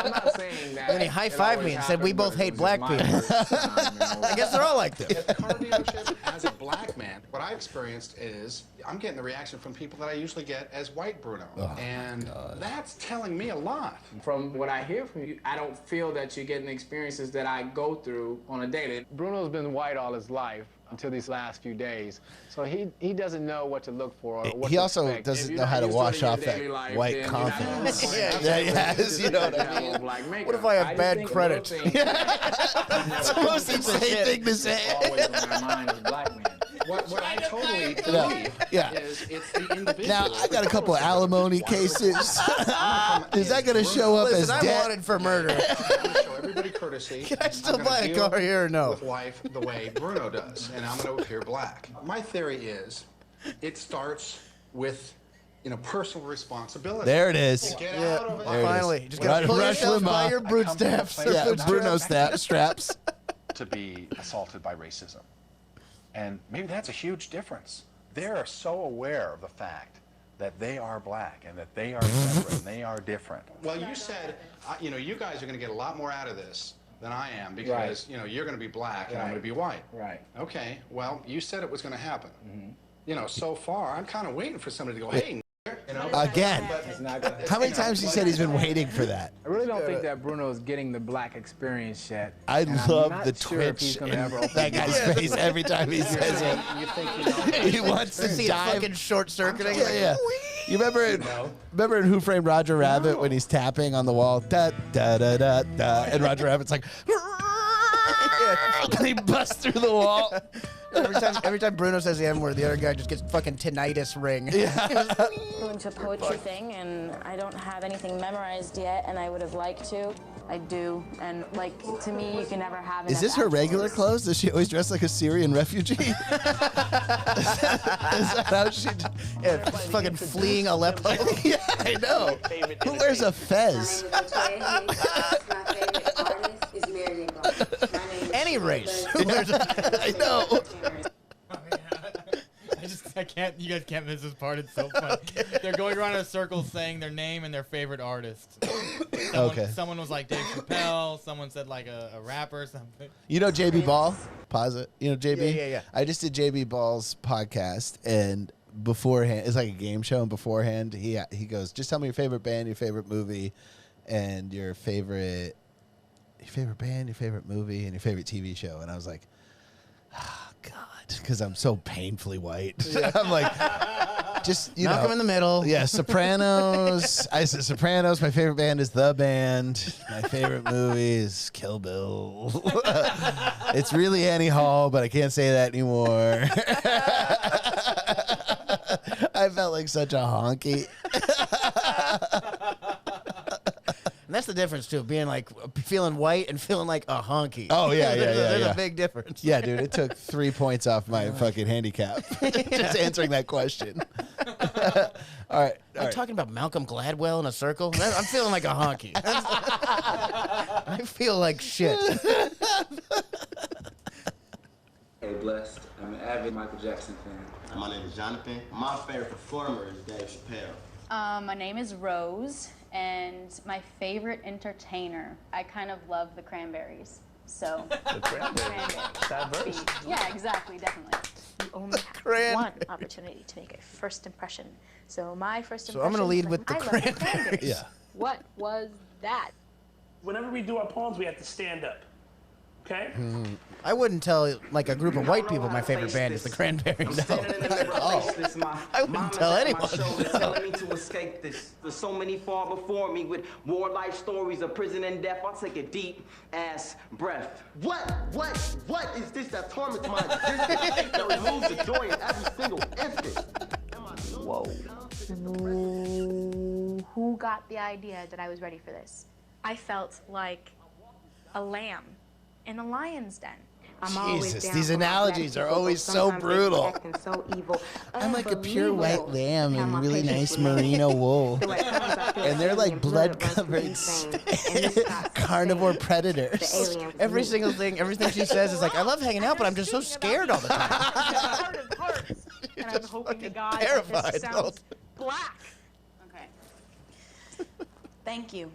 I'm not saying that. And then he high-fived me and said, we both hate black people. I guess they're all like this. At the car dealership, as a black man, what I experienced is I'm getting the reaction from people that I usually get as white Bruno. And that's telling me a lot. From what I hear from you, I don't feel that you're getting the experiences that I go through on a daily. Bruno's been white all his life until these last few days. So he doesn't know what to look for or what He to also expect. doesn't If know you're how not to used wash it in your off that daily life, white then confidence. you're not Yeah, you know what I mean? What if I have bad credit? It's the most insane thing to say. Always on my mind as a black man. What I totally believe is it's the individual. Now, I got a couple of alimony cases. Is that going to show up as I'm debt? wanted for murder. I'm going to show everybody courtesy. Can I still I'm gonna buy a deal car here or no? With life the way Bruno does, and I'm going to appear black. My theory is it starts with personal responsibility. There it is. Get out of it. There it is. Finally, just gotta pull Rush yourself by Limbaugh. your bootstraps. Yeah, Bruno straps. To be assaulted by racism. And maybe that's a huge difference. They're so aware of the fact that they are black and that they are separate and they are different. Well, you said, you guys are going to get a lot more out of this than I am because, you're going to be black and I'm going to be white. Right. Okay, well, you said it was going to happen. So far, I'm kind of waiting for somebody to go, hey, Again. How many times he said he's been waiting for that? I really don't think that Bruno's getting the black experience yet. I and love I'm not the sure if twitch he's gonna in ever open that his guy's mouth. face every time he says it. You think He wants to See it dive. fucking short-circuiting. Yeah. You remember in Who Framed Roger Rabbit when he's tapping on the wall, da da da da da, and Roger Rabbit's like, and he busts through the wall. Every time Bruno says the M-word, the other guy just gets fucking tinnitus ring. Going to a poetry thing, and I don't have anything memorized yet, and I would have liked to. I do, and to me, you can never have enough. Is this her regular clothes? Does she always dress like a Syrian refugee? Is that how she? Fucking fleeing Aleppo. Yeah, I know. Who wears a fez? Any race. I know. I can't. You guys can't miss this part. It's so funny. They're going around in a circle saying their name and their favorite artist. Someone was like Dave Chappelle. Someone said like a rapper or something. You know JB Ball? Pause it. You know JB? Yeah. I just did JB Ball's podcast, and beforehand, it's like a game show, and beforehand, he goes, just tell me your favorite band, your favorite movie, and your favorite band, your favorite movie, and your favorite TV show. And I was like, oh, God, because I'm so painfully white. Yeah. I'm like, just, Malcolm in the middle. Yeah, Sopranos. I said Sopranos. My favorite band is The Band. My favorite movie is Kill Bill. It's really Annie Hall, but I can't say that anymore. I felt like such a honky. And that's the difference too, being feeling white and feeling like a honky. Oh yeah, There's yeah. a big difference. Yeah, dude, it took 3 points off my fucking handicap just answering that question. All right. I'm talking about Malcolm Gladwell in a circle. I'm feeling like a honky. I feel like shit. Hey, Blessed. I'm an avid Michael Jackson fan. My name is Jonathan. My favorite performer is Dave Chappelle. My name is Rose, and my favorite entertainer, I kind of love the Cranberries. So, The Cranberries. Diverse. yeah, exactly, definitely. You only have one opportunity to make a first impression. So my first impression. So I'm gonna lead was with the I love Cranberries. Yeah. What was that? Whenever we do our poems, we have to stand up. Okay. I wouldn't tell like a group of white people my favorite band is the Cranberries. I wouldn't tell anyone. Telling me to escape this. There's so many far before me with war life stories of prison and death. I'll take a deep ass breath. What is this that torments my existence? That removes the joy in every single instant. Whoa. Who got the idea that I was ready for this? I felt like a lamb in a lion's den. Jesus, these analogies are always so brutal. I'm like a pure white lamb in really nice merino wool. And they're like blood-covered carnivore predators. Everything she says is like, I love hanging out, but I'm just so scared all the time. And I'm hoping to God terrified, that this sounds black. Okay. Thank you.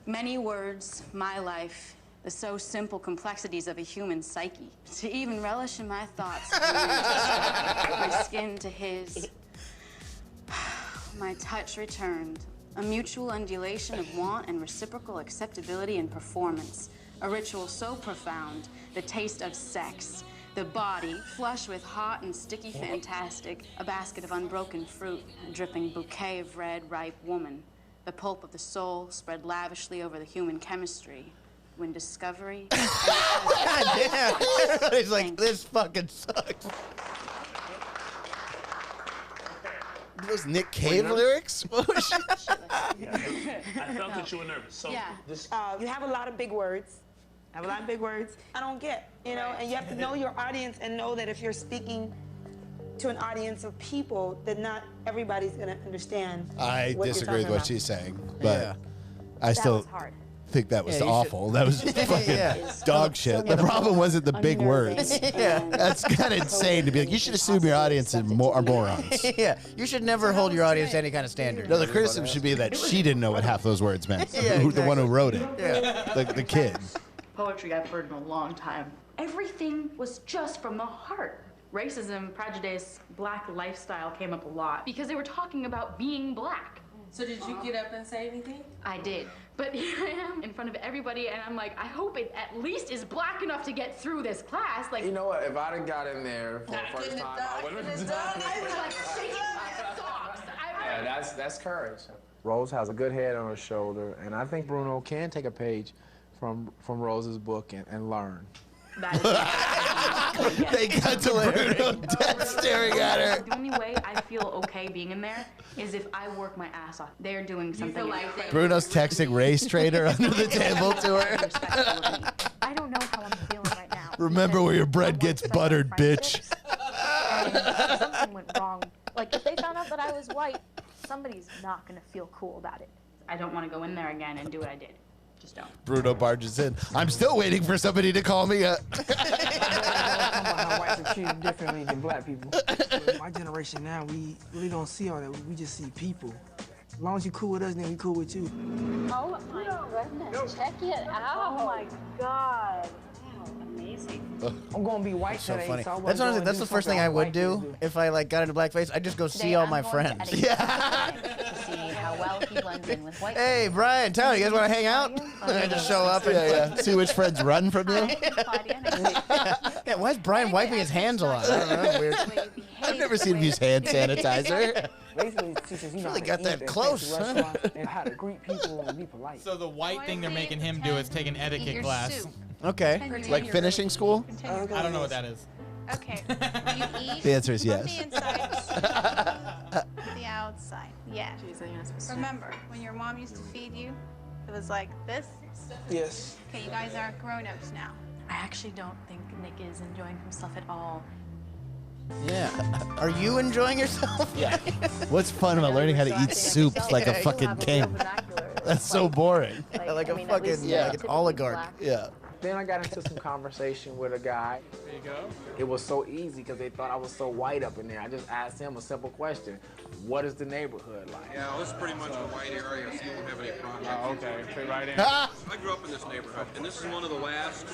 Many words, my life, the so simple complexities of a human psyche. To even relish in my thoughts, my skin to his. My touch returned. A mutual undulation of want and reciprocal acceptability and performance. A ritual so profound, the taste of sex. The body, flush with hot and sticky fantastic, a basket of unbroken fruit, a dripping bouquet of red, ripe woman. The pulp of the soul spread lavishly over the human chemistry. When discovery... God damn! Everybody's like, this fucking sucks. Those Nick Cave lyrics? I felt that you were nervous. So You have a lot of big words. I don't get, you know, and you have to know your audience and know that if you're speaking to an audience of people, that not everybody's going to understand. I what disagree with you're what talking she's saying, but I That still was hard. think that was Yeah, you awful. That was fucking dog shit. The problem wasn't the big words. That's kind of insane to be like, you should assume your audience are morons. Yeah, you should never hold your audience to any kind of standard. No, the criticism should be that she didn't know what half those words meant. Yeah, The one who wrote it. Yeah. The kid. Poetry I've heard in a long time. Everything was just from the heart. Racism, prejudice, black lifestyle came up a lot because they were talking about being black. So did you get up and say anything? I did. But here I am in front of everybody and I'm like, I hope it at least is black enough to get through this class. Like, You know what? If I'd have got in there for the first time, I would have done like shaking my socks. Yeah, that's courage. Rose has a good head on her shoulder, and I think Bruno can take a page from Rose's book and learn. They got to Bruno dead staring at her. The only way I feel okay being in there is if I work my ass off. They're doing something incredible. Bruno's texting race trader under the table to her. I don't know how I'm feeling right now. Remember where your bread gets buttered, bitch. And something went wrong. Like, if they found out that I was white, somebody's not going to feel cool about it. I don't want to go in there again and do what I did. Just don't. Bruno barges in. I'm still waiting for somebody to call me up. How whites are treated differently than black people. My generation now, we really don't see all that. We just see people. As long as you cool with us, then we cool with you. Oh my goodness, check it out. Oh my God. Amazing. I'm gonna be white So today. funny. So I That's honestly, do that's the first thing I would do if I like got into blackface. I'd just go see all my friends. Yeah. To see how well he blends in with white. Hey, Brian, Town, you guys want to hang out? And I just show up and See which friends run from you. Yeah, why is Brian wiping his hands a lot? I don't know. That's weird. I've never seen him use hand sanitizer. Basically, teaches you Really how got to that eat at close, fancy huh? restaurants and how to greet people and be polite. So the white thing they're making him do is take an etiquette class. Okay. Like finishing school? I don't know what that is. Okay. You eat The answer is from yes. the inside to the outside. Yeah. Remember, when your mom used to feed you, it was like this? Yes. Okay, you guys are grown-ups now. I actually don't think Nick is enjoying himself at all. Yeah. Are you enjoying yourself? Yeah. What's fun about learning how to eat soup like a fucking king? That's so boring. Like a fucking like an oligarch. Yeah. Then I got into some conversation with a guy. There you go. It was so easy because they thought I was so white up in there. I just asked him a simple question. What is the neighborhood like? Yeah, well, this is pretty much a white area, so you won't have any projects. Oh, okay. Fit right in. I grew up in this neighborhood, and this is one of the last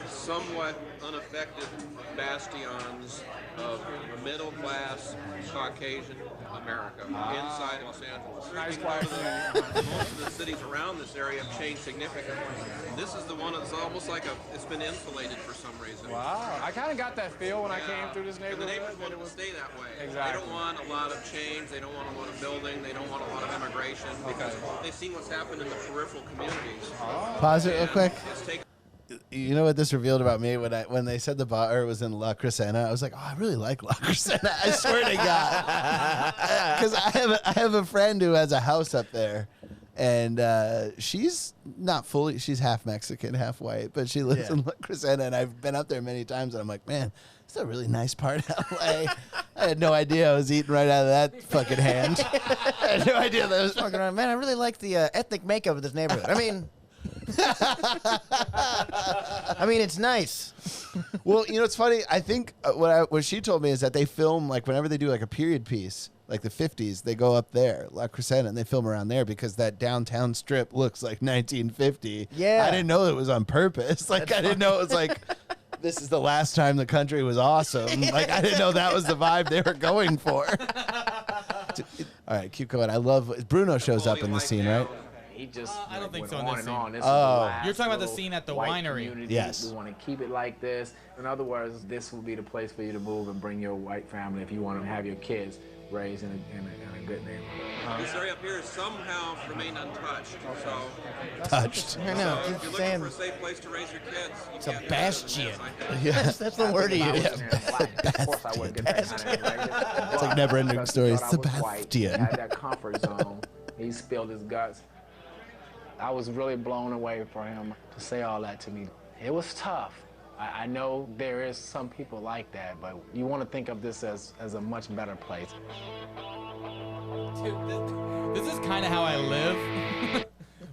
somewhat unaffected bastions of middle-class Caucasian America inside Los Angeles. Most of the cities around this area have changed significantly. This is the one that's almost like it's been insulated for some reason. Wow, I kind of got that feel when I came through this neighborhood. And the neighbors want it to stay that way. Exactly. They don't want a lot of change. They don't want a lot of building. They don't want a lot of immigration because they've seen what's happened in the peripheral communities. Pause it real And quick. it's taken You know what this revealed about me when they said the bar was in La Crescenta? I was like, oh, I really like La Crescenta. I swear to God, because I have a friend who has a house up there, and she's not fully, she's half Mexican, half white, but she lives in La Crescenta, and I've been up there many times, and I'm like, man, it's a really nice part of LA. I had no idea I was eating right out of that fucking hand. I had no idea that I was fucking around. Man, I really like the ethnic makeup of this neighborhood. I mean, it's nice. Well, you know, it's funny. I think what she told me is that they film, like, whenever they do like a period piece, like the 50s, they go up there, La Crescenta, and they film around there because that downtown strip looks like 1950. Yeah. I didn't know it was on purpose. Like, I didn't know it was like, this is the last time the country was awesome. Like, I didn't know that was the vibe they were going for. All right, keep going. I love Bruno shows up in the scene, right? He just I don't think went so in on this and scene. on. This is Oh. the last You're talking about the little scene at the white winery. community. Yes. We want to keep it like this. In other words, this will be the place for you to move and bring your white family if you want to have your kids raised in a good neighborhood. This area up here has somehow remained untouched. So, Touched. I know. if Keep you're saying looking for a safe place to raise your kids, you it's a can't do bastion. that, I think. Yeah. That's the word he used. Of course, I wouldn't get that kind of information. It's like never-ending stories. Because I was white, Sebastian. had that comfort zone. He spilled his guts. I was really blown away for him to say all that to me. It was tough. I know there is some people like that, but you want to think of this as a much better place. Dude, this is kind of how I live.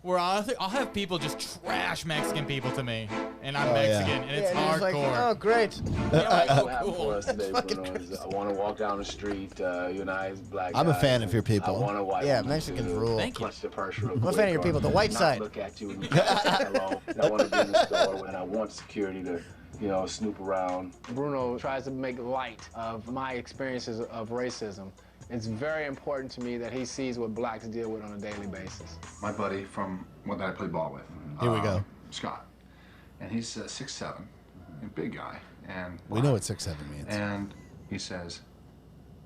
Where I'll have people just trash Mexican people to me, and I'm Mexican, and it's Yeah, and he's hardcore. like, oh, great. What happened for us today, Bruno, is I want to walk down the street, you and I as black I'm a guys, fan of your people. I want a white Yeah, woman Mexicans to rule. Thank you. clutch the purse real I'm a quick, fan of your or people, the white not side. look at you and say hello. I want to be in the store, and I want security to, you know, snoop around. Bruno tries to make light of my experiences of racism. It's very important to me that he sees what blacks deal with on a daily basis. My buddy from one that I played ball with. Here we go. Scott. And he's 6'7", a big guy. And We know what 6'7" means. And he says,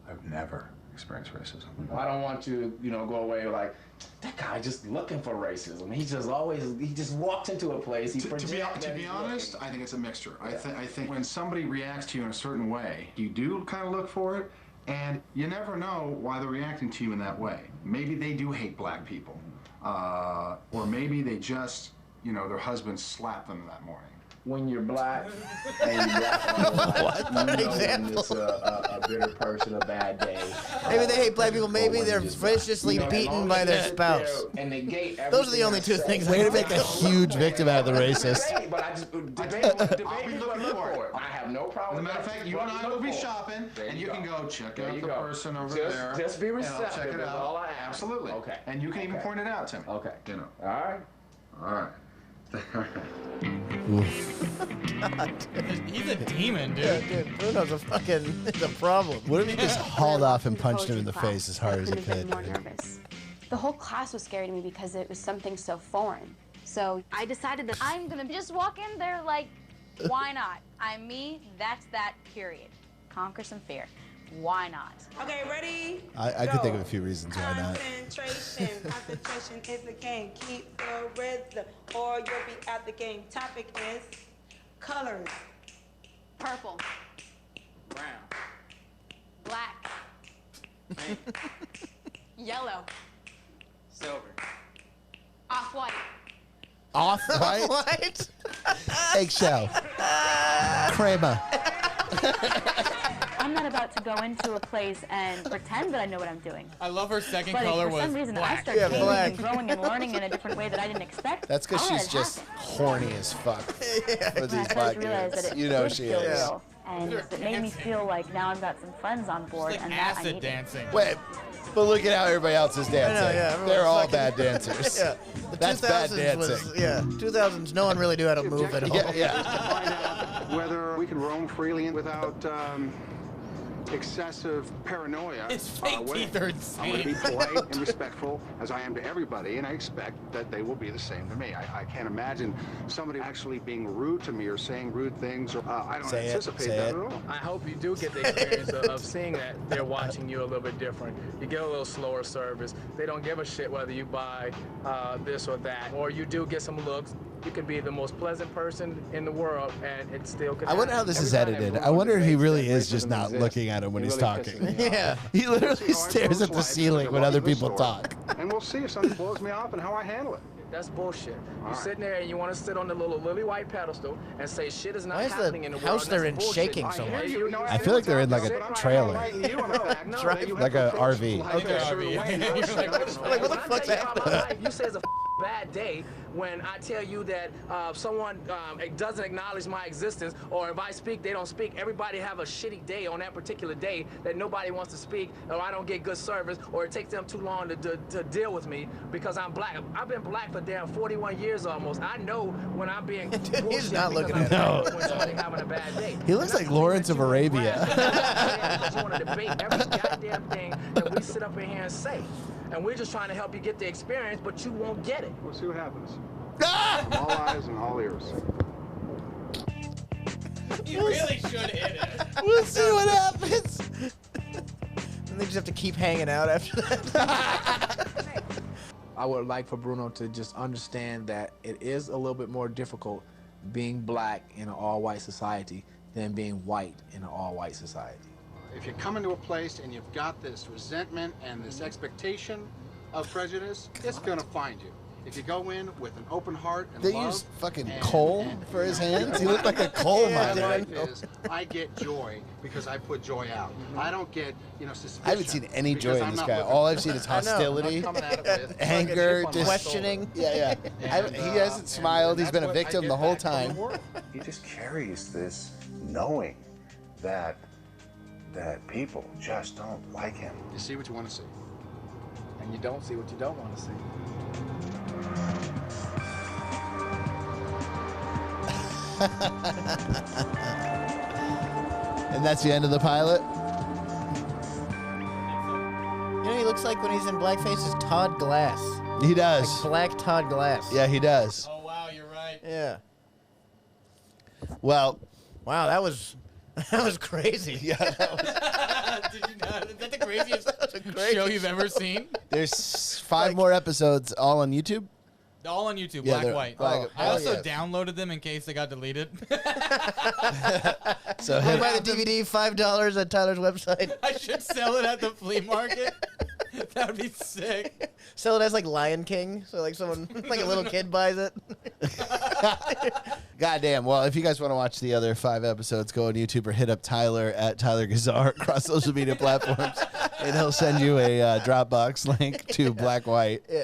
I've never experienced racism. I don't want you, you know, go away like, that guy just looking for racism. He just walks into a place. He To be honest, I think it's a mixture. I think when somebody reacts to you in a certain way, you do kind of look for it, and you never know why they're reacting to you in that way. Maybe they do hate black people, or maybe they just, you know, their husband slapped them that morning. When you're black and you're black on life, you know when it's a bitter person, a bad day. Maybe they hate black people. Maybe they're viciously beaten by their spouse. And negate Those are the only two things. Way to make a huge victim out of the racist. But I just debate is what I look for. I have no problem. As a matter of fact, you and I will be shopping, and you can go check out the person over Just- there. just be and I'll receptive, check it that's out. all I ask. Absolutely. Okay. And you can even point it out to me. Okay. You know. All right. All right. He's a demon, dude. Yeah, dude, Bruno's it's a problem. What if he just hauled off and punched him in the Poetry face class, as hard as he I couldn't could? have been more nervous. The whole class was scary to me because it was something so foreign. So I decided that I'm gonna just walk in there like, why not? I'm me, that's that, period. Conquer some fear. Why not? Okay, ready? I could think of a few reasons why not. Concentration is the game. Keep the rhythm, or you'll be out the game. Topic is colors. purple, Brown. black, yellow, Silver. off-white. Off-white? What? Eggshell. Crema. I'm not about to go into a place and pretend that I know what I'm doing. I love her second But color if for was some reason black. I start Yeah, changing black. and growing and learning in a different way that I didn't expect, That's because I'll let she's it just happen. horny as fuck for And I these started black to realize that dudes. it You know did she feel is. real. And it made me feel like now I've got some friends on board, Like and that I acid needed. dancing. Wait, but look at how everybody else is dancing. I know, yeah, everyone's They're all fucking- bad dancers. Yeah. The That's bad 2000s dancing. was, yeah, 2000s, no one really knew how to move at all. Whether we can roam freely without excessive paranoia. His fake teeth are I'm going to be insane. polite and respectful as I am to everybody, and I expect that they will be the same to me. I can't imagine somebody actually being rude to me or saying rude things. Or, I don't anticipate that at all. I hope you do get the experience of seeing that they're watching you a little bit different. You get a little slower service. They don't give a shit whether you buy this or that, or you do get some looks. You can be the most pleasant person in the world, and it still could I wonder how happen. this is Every time edited. that I wonder if he really that is just racism not exists, looking at him when it he's really talking. pisses me off. Yeah. He literally See how I stares at approach the life, ceiling so when they're other watching people this talk. And we'll see if something blows me off and how I handle it. That's bullshit. All You're right. sitting there and you want to sit on the little lily white pedestal and say shit is not Why is the happening in the house world. they're That's in bullshit. shaking so I much? hear you. No, I feel like they're in like a trailer. Like a RV. Like, what the fuck's happening? You say it's a bad day when I tell you that someone doesn't acknowledge my existence, or if I speak, they don't speak. Everybody have a shitty day on that particular day that nobody wants to speak, or I don't get good service, or it takes them too long to deal with me because I'm black. I've been black for damn 41 years almost. I know when I'm being He's not looking at at when somebody having a bad day. He looks like Lawrence of Arabia. Because you want to debate every goddamn thing that we sit up in here and say. And we're just trying to help you get the experience, but you won't get it. We'll see what happens. I'm all eyes and all ears. You really should hit it. We'll see what happens. And they just have to keep hanging out after that. I would like for Bruno to just understand that it is a little bit more difficult being black in an all-white society than being white in an all-white society. If you come into a place and you've got this resentment and this expectation of prejudice, it's going to find you. If you go in with an open heart and They love, use fucking and- coal and- for his hands. He looked like a coal My miner. life is, I get joy because I put joy out. I don't get, suspicion. I haven't seen any joy because in I'm this not guy. looking All for I've seen that. is I know, I'm not hostility, coming at it with anger, fucking chip on my questioning. Yeah. He hasn't smiled. He's been a victim the whole time. He just carries this knowing that people just don't like him. You see what you want to see. And you don't see what you don't want to see. And that's the end of the pilot. You know, he looks like when he's in blackface is Todd Glass. He does. Like black Todd Glass. Yeah, he does. Oh wow, you're right. Yeah. Well, wow, that was crazy. Yeah, that was. Did you know? Is that the craziest show you've ever seen? There's 5 more episodes, all on YouTube. All on YouTube, Yeah, black they're- white. oh, I also yes. downloaded them in case they got deleted. So Buy the DVD, $5 at Tyler's website. I should sell it at the flea market. That would be sick. Sell it as like Lion King, so like someone, like a little kid buys it. Goddamn. Well, if you guys want to watch the other 5 episodes, go on YouTube or hit up Tyler at Tyler Gazar across social media platforms, and he'll send you a Dropbox link to Black White. Yeah.